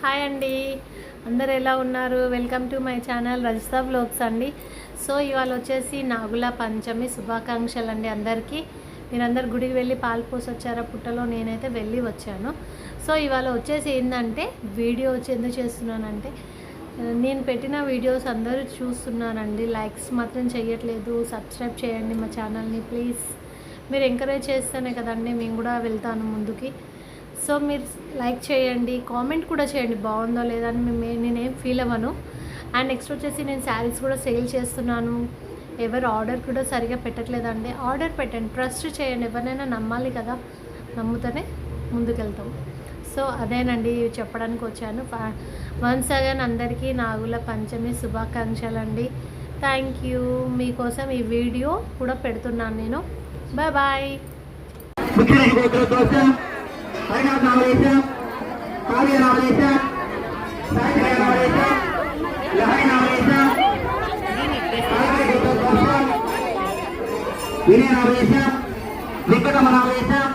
Hi అండి, అందరు ఎలా ఉన్నారు? Welcome to my channel Rajitha vlogs అండి. సో ఇవాళ వచ్చేసి నాగుల పంచమి శుభాకాంక్షలు అండి అందరికీ. మీరందరు గుడికి వెళ్ళి పాలు పోసి వచ్చారా పుట్టలో? నేనైతే వెళ్ళి వచ్చాను. సో ఇవాళ వచ్చేసి ఏంటంటే వీడియో వచ్చి ఎందుకు చేస్తున్నానంటే, నేను పెట్టిన వీడియోస్ అందరూ చూస్తున్నానండి, లైక్స్ మాత్రం చేయట్లేదు. సబ్స్క్రైబ్ చేయండి మా ఛానల్ని ప్లీజ్. మీరు ఎంకరేజ్ చేస్తేనే కదండి మేము కూడా వెళ్తాను ముందుకి. సో మీరు లైక్ చేయండి, కామెంట్ కూడా చేయండి బాగుందో లేదా అని. నేనేం ఫీల్ అవ్వను. అండ్ నెక్స్ట్ వచ్చేసి నేను శారీస్ కూడా సేల్ చేస్తున్నాను. ఎవరు ఆర్డర్ కూడా సరిగా పెట్టట్లేదండి, ఆర్డర్ పెట్టండి, ట్రస్ట్ చేయండి. ఎవరినైనా నమ్మాలి కదా, నమ్ముతూనే ముందుకెళ్తాం. సో అదేనండి చెప్పడానికి వచ్చాను. వన్స్ అగైన్ అందరికీ నాగుల పంచమి శుభాకాంక్షలు అండి. Thank you. మీకోసం ఈ వీడియో కూడా పెడుతున్నాను నేను. Bye bye. హరినాథ్ నామలేశం, కావ్య నామలేశం, సాయిత్ర నామలేశం, లహరి నామలేశం, వినయ నామలేశం, వికటమ నామలేశం.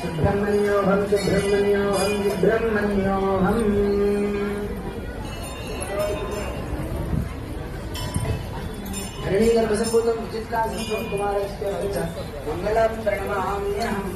सुब्रह्मण्योऽहं सुब्रह्मण्योऽहं सुब्रह्मण्योऽहम् हरिणीगर्भसम्भूतं विचित्रासनं कुमारस्य मङ्गलं प्रणमाम्यहम्.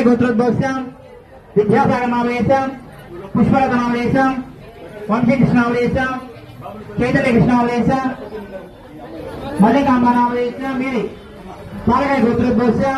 गोत्रोद्भवस्यां विद्यासागरनामलेशं, पुष्पलतानामलेशं, वंशीकृष्णामलेशं, चैतन्यकृष्णामलेशं, मल्लिकाम्बानामलेशं, मेरी बालकाय गोत्रोद्भवस्यां